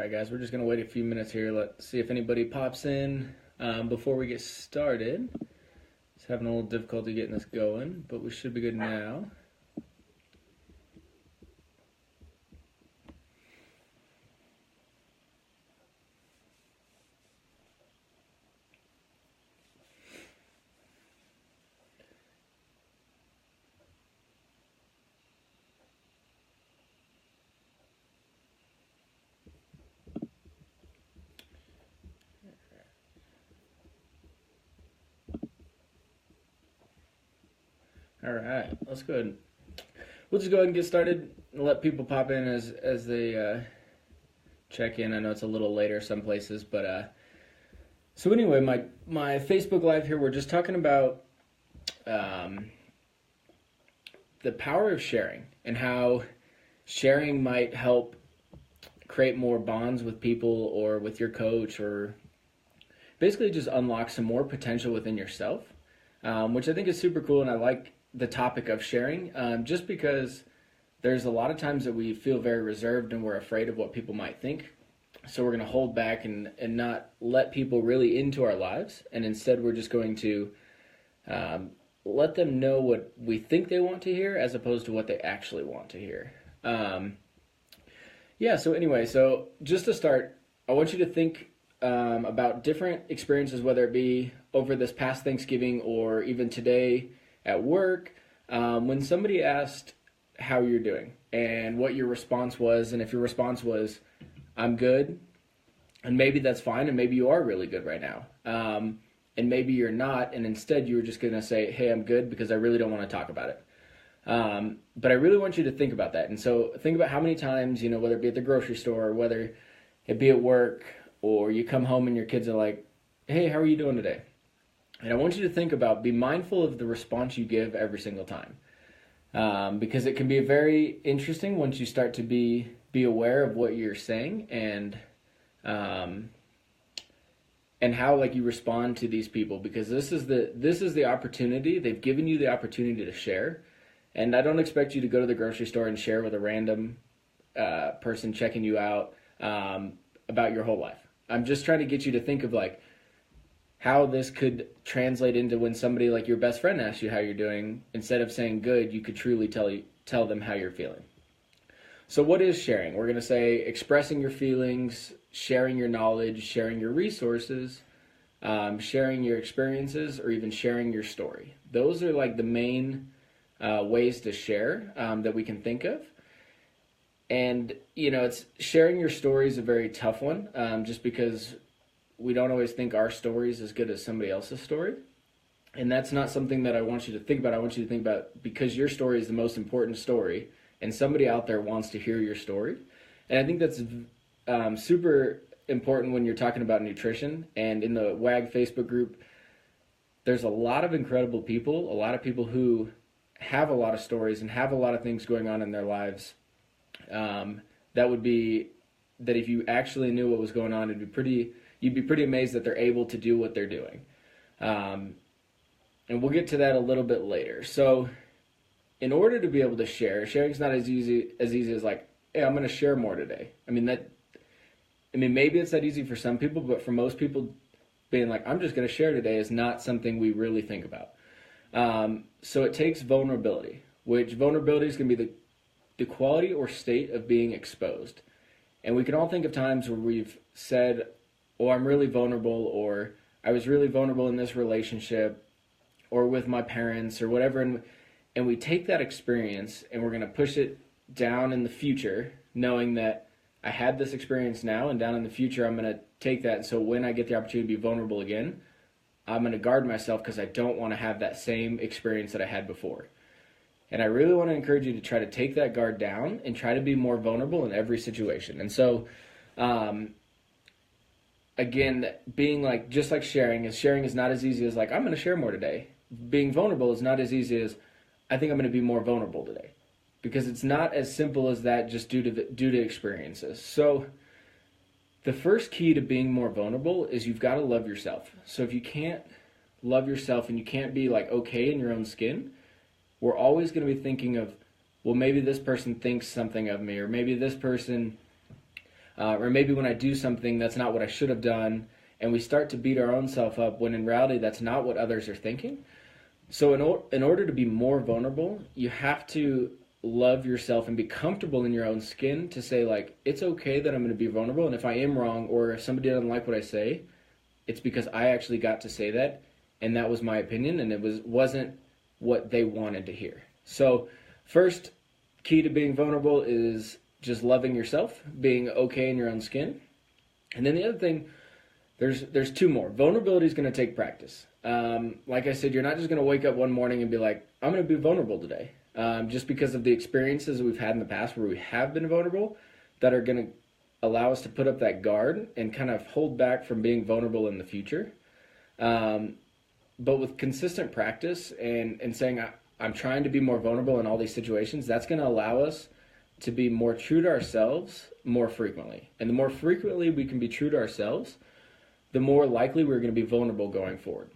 Alright guys, we're just going to wait a few minutes here. Let's see if anybody pops in before we get started. Just having a little difficulty getting this going, but we should be good now. All right, let's go ahead. We'll just go ahead and get started and let people pop in as they check in. I know it's a little later some places, but so anyway, my Facebook Live here, we're just talking about the power of sharing and how sharing might help create more bonds with people or with your coach, or basically just unlock some more potential within yourself, which I think is super cool, and I like the topic of sharing, just because there's a lot of times that we feel very reserved and we're afraid of what people might think. So we're going to hold back and not let people really into our lives. And instead we're just going to let them know what we think they want to hear as opposed to what they actually want to hear. So anyway, so just to start, I want you to think about different experiences, whether it be over this past Thanksgiving or even today at work, when somebody asked how you're doing and what your response was, and if your response was, I'm good, and maybe that's fine, and maybe you are really good right now, and maybe you're not, and instead you were just going to say, hey, I'm good because I really don't want to talk about it. But I really want you to think about that. And so think about how many times, whether it be at the grocery store, or whether it be at work, or you come home and your kids are like, hey, how are you doing today? And I want you to think about, be mindful of the response you give every single time. Because it can be very interesting once you start to be aware of what you're saying and how you respond to these people, because this is the opportunity. They've given you the opportunity to share. And I don't expect you to go to the grocery store and share with a random person checking you out about your whole life. I'm just trying to get you to think of how this could translate into when somebody like your best friend asks you how you're doing. Instead of saying good, you could truly tell them how you're feeling. So what is sharing? We're going to say expressing your feelings, sharing your knowledge, sharing your resources, sharing your experiences, or even sharing your story. Those are the main ways to share that we can think of. And, it's sharing your story is a very tough one, just because we don't always think our story is as good as somebody else's story. And that's not something that I want you to think about. I want you to think about, because your story is the most important story, and somebody out there wants to hear your story. And I think that's super important when you're talking about nutrition. And in the WAG Facebook group, there's a lot of incredible people, a lot of people who have a lot of stories and have a lot of things going on in their lives. That if you actually knew what was going on, you'd be pretty amazed that they're able to do what they're doing. And we'll get to that a little bit later. So in order to be able to sharing's not as easy as hey, I'm going to share more today. Maybe it's that easy for some people, but for most people, being I'm just going to share today is not something we really think about. So it takes vulnerability, which vulnerability is going to be the quality or state of being exposed. And we can all think of times where we've said, oh, I'm really vulnerable, or I was really vulnerable in this relationship, or with my parents, or whatever, and we take that experience and we're going to push it down in the future, knowing that I had this experience now, and down in the future I'm going to take that, and so when I get the opportunity to be vulnerable again, I'm going to guard myself because I don't want to have that same experience that I had before. And I really want to encourage you to try to take that guard down and try to be more vulnerable in every situation. And so, again, being just like sharing is not as easy as I'm going to share more today. Being vulnerable is not as easy as I think I'm going to be more vulnerable today, because it's not as simple as that, just due to experiences. So the first key to being more vulnerable is you've got to love yourself. So if you can't love yourself and you can't be okay in your own skin, we're always going to be thinking of, well, maybe this person thinks something of me, or maybe this person or maybe when I do something that's not what I should have done, and we start to beat our own self up when in reality that's not what others are thinking. So in order to be more vulnerable, you have to love yourself and be comfortable in your own skin to say, like, it's okay that I'm going to be vulnerable, and if I am wrong or if somebody doesn't like what I say, it's because I actually got to say that, and that was my opinion, and wasn't what they wanted to hear. So first key to being vulnerable is just loving yourself, being okay in your own skin. And then the other thing, there's two more. Vulnerability is going to take practice. Like I said, you're not just going to wake up one morning and be like, I'm going to be vulnerable today. Just because of the experiences we've had in the past where we have been vulnerable that are going to allow us to put up that guard and kind of hold back from being vulnerable in the future. But with consistent practice and saying, I'm trying to be more vulnerable in all these situations, that's going to allow us to be more true to ourselves more frequently. And the more frequently we can be true to ourselves, the more likely we're going to be vulnerable going forward.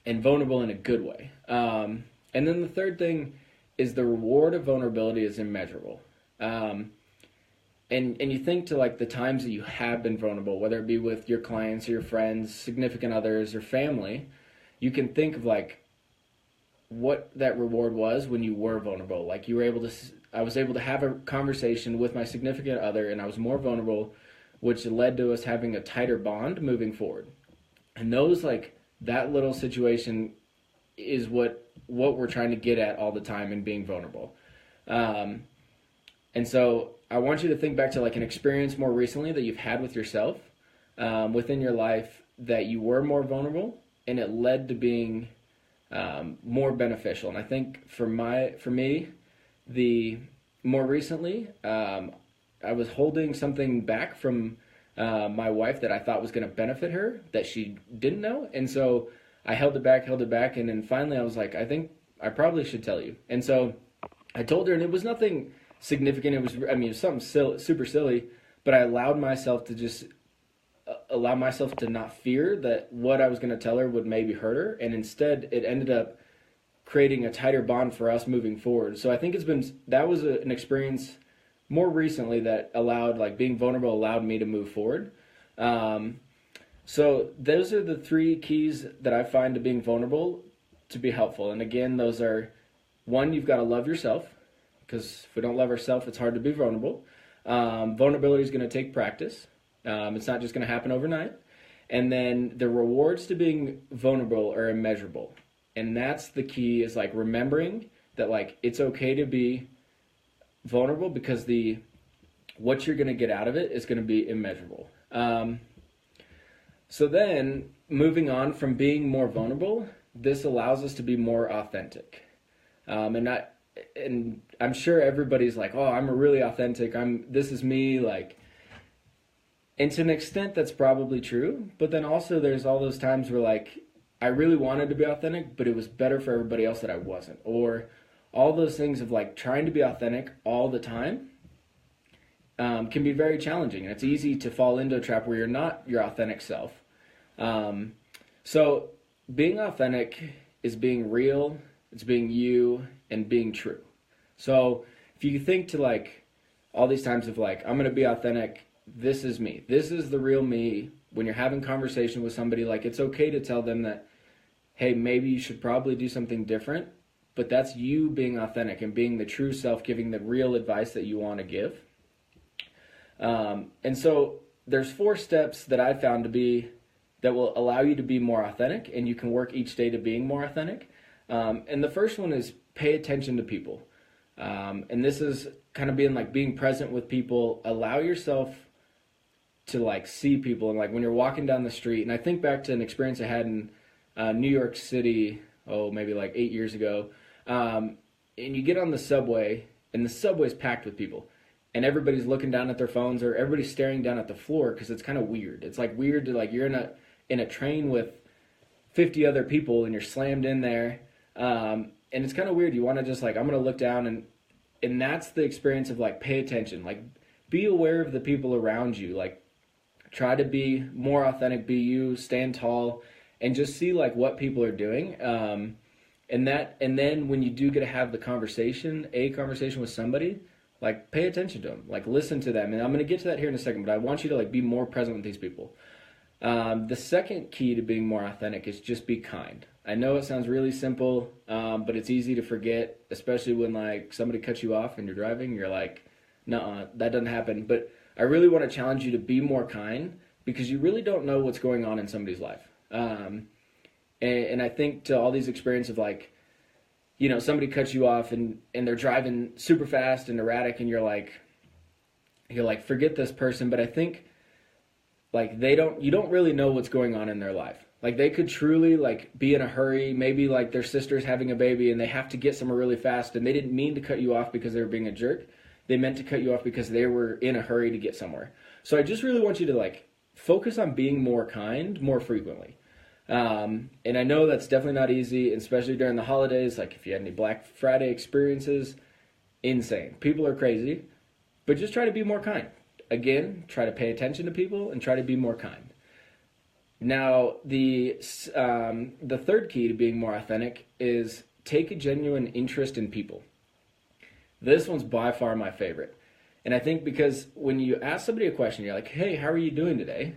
And vulnerable in a good way. And then the third thing is the reward of vulnerability is immeasurable. And you think to like the times that you have been vulnerable, whether it be with your clients or your friends, significant others, or family, you can think of like what that reward was when you were vulnerable. Like I was able to have a conversation with my significant other, and I was more vulnerable, which led to us having a tighter bond moving forward. And that little situation is what we're trying to get at all the time in being vulnerable. And so I want you to think back to like an experience more recently that you've had with yourself within your life that you were more vulnerable, and it led to being more beneficial. And I think for me, the more recently, I was holding something back from my wife that I thought was going to benefit her that she didn't know. And so I held it back. And then finally I was like, I think I probably should tell you. And so I told her, and it was nothing significant. It was something super silly, but I allowed myself to not fear that what I was going to tell her would maybe hurt her. And instead it ended up creating a tighter bond for us moving forward. So I think that was an experience more recently that being vulnerable allowed me to move forward. So those are the three keys that I find to being vulnerable to be helpful. And again, those are, one, you've got to love yourself, because if we don't love ourselves, it's hard to be vulnerable. Vulnerability is going to take practice. It's not just going to happen overnight. And then the rewards to being vulnerable are immeasurable. And that's the key, is like remembering that like it's okay to be vulnerable, because what you're going to get out of it is going to be immeasurable. So then moving on from being more vulnerable, this allows us to be more authentic. And I'm sure everybody's like, oh, I'm really authentic. This is me. Like, and to an extent that's probably true. But then also there's all those times where like, I really wanted to be authentic, but it was better for everybody else that I wasn't. Or all those things of like trying to be authentic all the time can be very challenging. And it's easy to fall into a trap where you're not your authentic self. So being authentic is being real, it's being you, and being true. So if you think to like all these times of like, I'm going to be authentic, this is me. This is the real me. When you're having conversation with somebody, like it's okay to tell them that, hey, maybe you should probably do something different, but that's you being authentic and being the true self, giving the real advice that you want to give. And so there's 4 steps that I found that will allow you to be more authentic, and you can work each day to being more authentic. And the first one is pay attention to people. And this is kind of being present with people. Allow yourself to like see people, and like when you're walking down the street, and I think back to an experience I had in New York City, maybe like 8 years ago, and you get on the subway, and the subway's packed with people, and everybody's looking down at their phones, or everybody's staring down at the floor, because it's kind of weird. It's like weird to like, you're in a train with 50 other people, and you're slammed in there, and it's kind of weird. You want to just like, I'm going to look down, and that's the experience of like, pay attention, like be aware of the people around you, like try to be more authentic, be you, stand tall, and just see like what people are doing. And then when you do get to have a conversation with somebody, Like, pay attention to them. Like, listen to them. And I'm going to get to that here in a second, but I want you to, like, be more present with these people. The second key to being more authentic is just be kind. I know it sounds really simple, but it's easy to forget, especially when, like, somebody cuts you off and you're driving. You're like, nuh-uh, that doesn't happen. But I really want to challenge you to be more kind, because you really don't know what's going on in somebody's life. And I think to all these experiences of, like, you know, somebody cuts you off and they're driving super fast and erratic, and you're like, forget this person. But I think, like, you don't really know what's going on in their life. Like, they could truly, like, be in a hurry. Maybe, like, their sister's having a baby and they have to get somewhere really fast, and they didn't mean to cut you off because they were being a jerk. They meant to cut you off because they were in a hurry to get somewhere. So I just really want you to, like, focus on being more kind more frequently. And I know that's definitely not easy, especially during the holidays. Like, if you had any Black Friday experiences, insane. People are crazy, but just try to be more kind. Again, try to pay attention to people and try to be more kind. Now, the third key to being more authentic is take a genuine interest in people. This one's by far my favorite. And I think because when you ask somebody a question, you're like, hey, how are you doing today?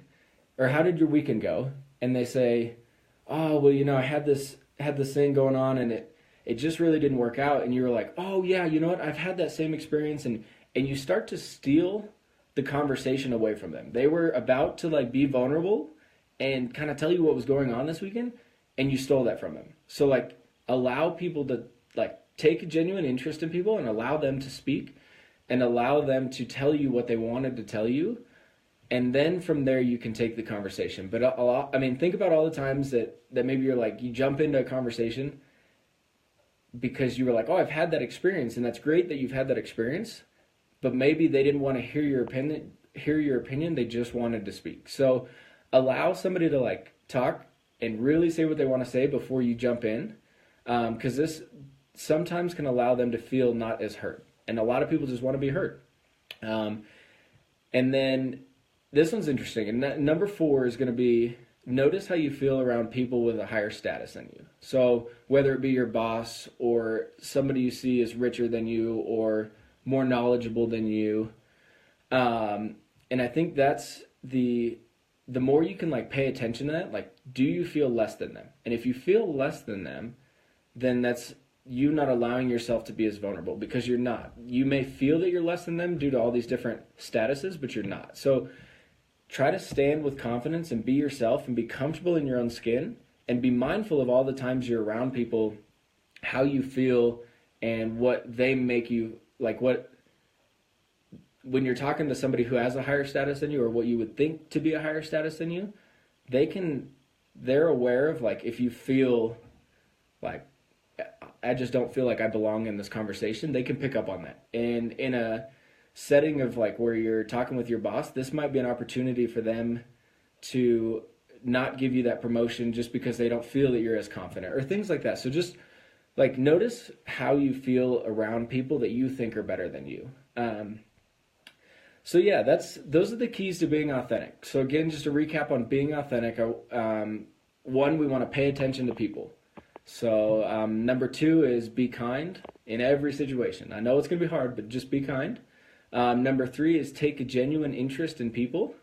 Or how did your weekend go? And they say, oh, well, you know, I had this thing going on and it just really didn't work out. And you were like, oh, yeah, you know what? I've had that same experience. And you start to steal the conversation away from them. They were about to, like, be vulnerable and kind of tell you what was going on this weekend, and you stole that from them. So, like, allow people to, like, take a genuine interest in people and allow them to speak and allow them to tell you what they wanted to tell you. And then from there, you can take the conversation. But think about all the times that maybe you're like, you jump into a conversation because you were like, oh, I've had that experience. And that's great that you've had that experience. But maybe they didn't want to hear your opinion. They just wanted to speak. So allow somebody to, like, talk and really say what they want to say before you jump in. Because this sometimes can allow them to feel not as hurt. And a lot of people just want to be heard. And then this one's interesting. And number 4 is going to be, notice how you feel around people with a higher status than you. So whether it be your boss or somebody you see is richer than you or more knowledgeable than you. And I think that's the more you can, like, pay attention to that, like, do you feel less than them? And if you feel less than them, then that's you not allowing yourself to be as vulnerable, because you're not. You may feel that you're less than them due to all these different statuses, but you're not. So try to stand with confidence and be yourself and be comfortable in your own skin and be mindful of all the times you're around people, how you feel and what they make you, like, when you're talking to somebody who has a higher status than you or what you would think to be a higher status than you, they're aware of, like, if you feel like, I just don't feel like I belong in this conversation, they can pick up on that. And in a setting of, like, where you're talking with your boss, this might be an opportunity for them to not give you that promotion just because they don't feel that you're as confident or things like that. So just, like, notice how you feel around people that you think are better than you. So yeah, those are the keys to being authentic. So again, just to recap on being authentic, one, we want to pay attention to people. So number 2 is be kind in every situation. I know it's going to be hard, but just be kind. Number 3 is take a genuine interest in people.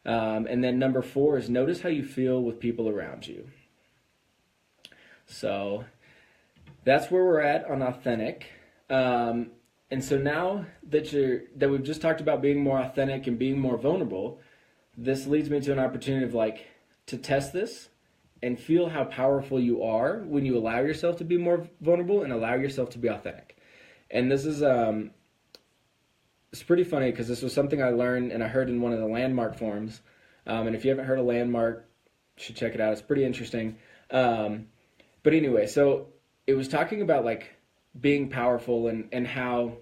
And then number 4 is notice how you feel with people around you. So that's where we're at on authentic. And so now that we've just talked about being more authentic and being more vulnerable, this leads me to an opportunity of, like, to test this and feel how powerful you are when you allow yourself to be more vulnerable and allow yourself to be authentic. And this is it's pretty funny because this was something I learned and I heard in one of the Landmark forums. And if you haven't heard of Landmark, you should check it out. It's pretty interesting. But anyway, so it was talking about, like, being powerful and how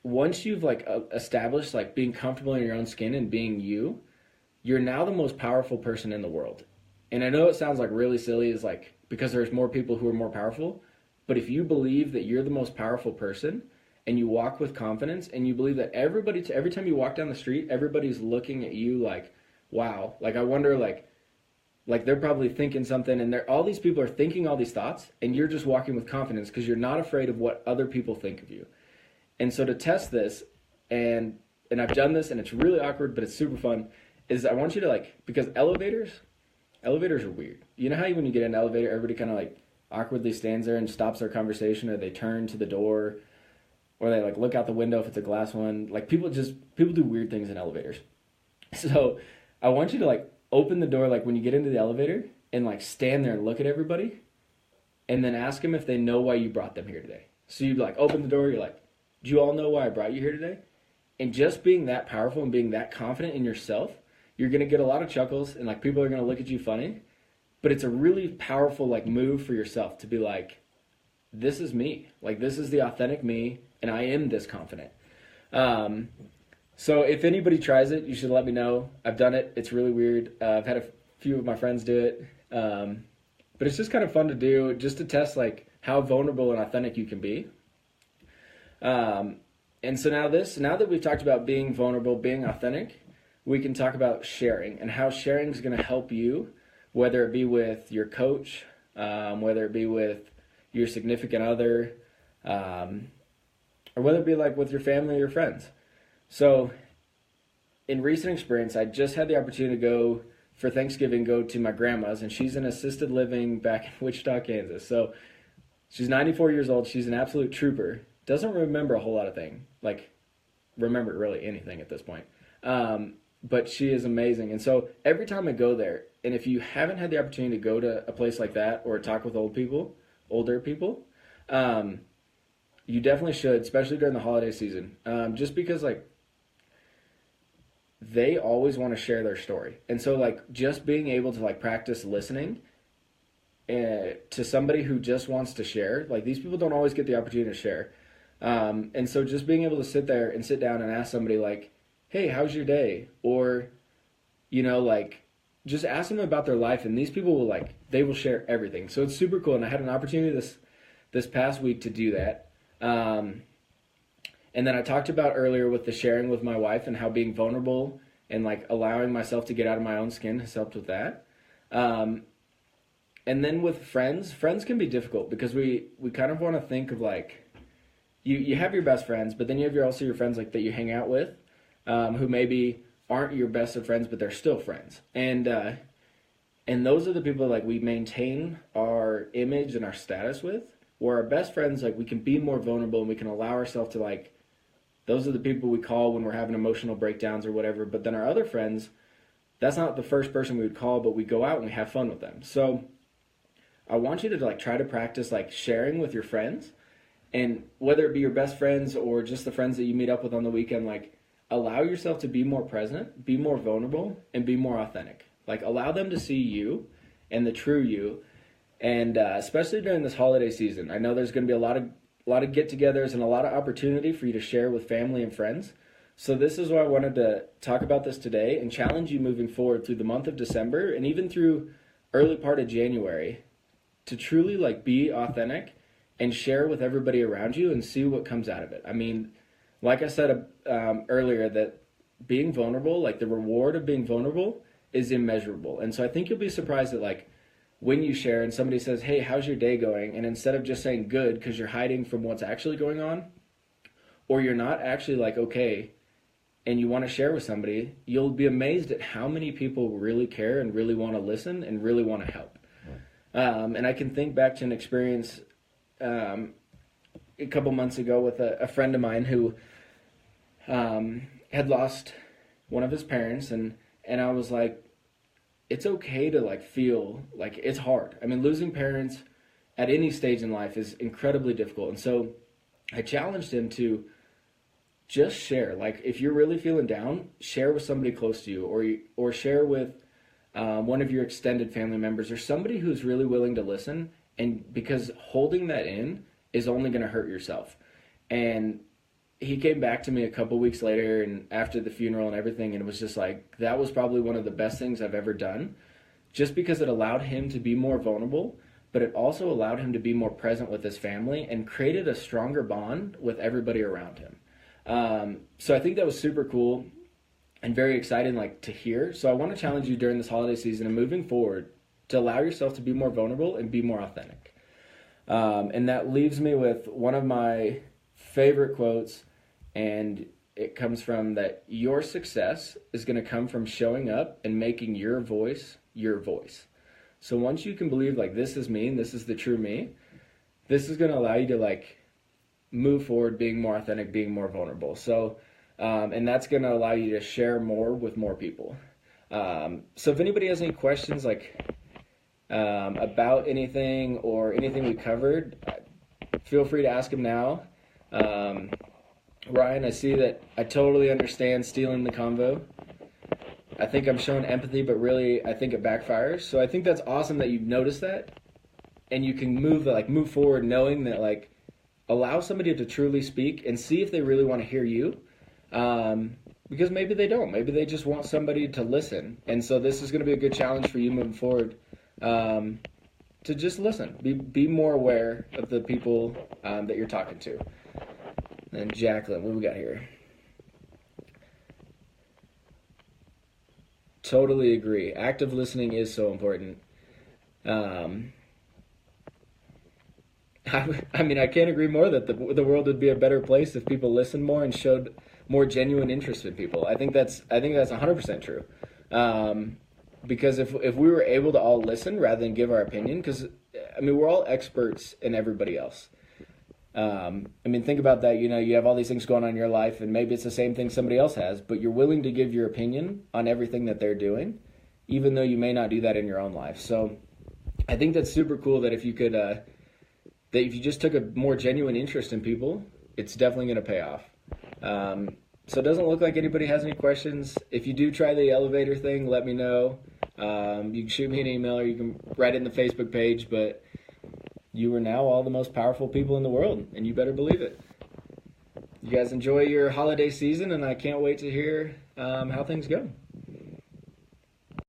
once you've, like, established, like, being comfortable in your own skin and being you're now the most powerful person in the world. And I know it sounds, like, really silly, is, like, because there's more people who are more powerful, but if you believe that you're the most powerful person and you walk with confidence and you believe that every time you walk down the street, everybody's looking at you like, wow, like, I wonder, like, Like they're probably thinking something, and all these people are thinking all these thoughts, and you're just walking with confidence because you're not afraid of what other people think of you. And so to test this, and I've done this, and it's really awkward, but it's super fun, is I want you to because elevators are weird. You know how when you get in an elevator, everybody kind of awkwardly stands there and stops their conversation, or they turn to the door, or they look out the window if it's a glass one. People do weird things in elevators. So I want you to open the door when you get into the elevator and stand there and look at everybody, and then ask them if they know why you brought them here today. So you open the door, you're do you all know why I brought you here today? And just being that powerful and being that confident in yourself, you're going to get a lot of chuckles, and people are going to look at you funny, but it's a really powerful move for yourself to be this is me. This is the authentic me, and I am this confident. So if anybody tries it, you should let me know. I've done it. It's really weird. I've had a few of my friends do it. But it's just kind of fun to do, just to test how vulnerable and authentic you can be. And so now that we've talked about being vulnerable, being authentic, we can talk about sharing and how sharing is going to help you, whether it be with your coach, whether it be with your significant other, or whether it be with your family or your friends. So in recent experience, I just had the opportunity to go for Thanksgiving, go to my grandma's, and she's in assisted living back in Wichita, Kansas. So she's 94 years old. She's an absolute trooper. Doesn't remember a whole lot of things, remember really anything at this point. But she is amazing. And so every time I go there, and if you haven't had the opportunity to go to a place like that or talk with older people, you definitely should, especially during the holiday season. Just because they always want to share their story. And so just being able to practice listening to somebody who just wants to share, these people don't always get the opportunity to share. And so just being able to sit there and sit down and ask somebody hey, how's your day? Or, just ask them about their life, and these people will they will share everything. So it's super cool. And I had an opportunity this past week to do that. And then I talked about earlier with the sharing with my wife and how being vulnerable and allowing myself to get out of my own skin has helped with that. And then with friends can be difficult because we kind of want to think of you have your best friends, but then you have also your friends that you hang out with, who maybe aren't your best of friends, but they're still friends. And those are the people we maintain our image and our status with. Where our best friends, we can be more vulnerable and we can allow ourselves to those are the people we call when we're having emotional breakdowns or whatever. But then our other friends, that's not the first person we would call, but we go out and we have fun with them. So I want you to try to practice sharing with your friends, and whether it be your best friends or just the friends that you meet up with on the weekend, allow yourself to be more present, be more vulnerable, and be more authentic. Allow them to see you and the true you. And especially during this holiday season, I know there's going to be a lot of get-togethers and a lot of opportunity for you to share with family and friends. So this is why I wanted to talk about this today and challenge you moving forward through the month of December and even through early part of January to truly be authentic and share with everybody around you and see what comes out of it. I mean, like I said earlier, that being vulnerable, the reward of being vulnerable is immeasurable. And so I think you'll be surprised that when you share and somebody says, hey, how's your day going? And instead of just saying good because you're hiding from what's actually going on, or you're not actually okay, and you want to share with somebody, you'll be amazed at how many people really care and really want to listen and really want to help. And I can think back to an experience a couple months ago with a friend of mine who had lost one of his parents, and I was it's okay to feel it's hard. I mean, losing parents at any stage in life is incredibly difficult. And so I challenged him to just share. If you're really feeling down, share with somebody close to you, or share with one of your extended family members or somebody who's really willing to listen. And because holding that in is only going to hurt yourself. And he came back to me a couple weeks later and after the funeral and everything, and it was just that was probably one of the best things I've ever done, just because it allowed him to be more vulnerable, but it also allowed him to be more present with his family and created a stronger bond with everybody around him. So I think that was super cool. and very exciting like to hear. So I want to challenge you during this holiday season and moving forward to allow yourself to be more vulnerable and be more authentic. And that leaves me with one of my favorite quotes, and it comes from that your success is going to come from showing up and making your voice your voice. So once you can believe like this is me and this is the true me, this is going to allow you to like move forward being more authentic, being more vulnerable. So and that's going to allow you to share more with more people. So if anybody has any questions like about anything or anything we covered, feel free to ask them now. Ryan, I see that I totally understand stealing the convo. I think I'm showing empathy, but really I think it backfires. So I think that's awesome that you've noticed that, and you can move forward knowing that like allow somebody to truly speak and see if they really want to hear you. Because maybe they don't. Maybe they just want somebody to listen. And so this is going to be a good challenge for you moving forward, to just listen. Be more aware of the people that you're talking to. And Jacqueline, what do we got here? Totally agree. Active listening is so important. I mean, I can't agree more that the world would be a better place if people listened more and showed more genuine interest in people. I think that's 100% true. Because if we were able to all listen rather than give our opinion, because I mean we're all experts in everybody else. I mean, think about that. You know, you have all these things going on in your life, and maybe it's the same thing somebody else has, but you're willing to give your opinion on everything that they're doing, even though you may not do that in your own life. So I think that's super cool that if you could, that if you just took a more genuine interest in people, it's definitely going to pay off. So it doesn't look like anybody has any questions. If you do try the elevator thing, let me know. You can shoot me an email or you can write it in the Facebook page, but you are now all the most powerful people in the world, and you better believe it. You guys enjoy your holiday season, and I can't wait to hear how things go.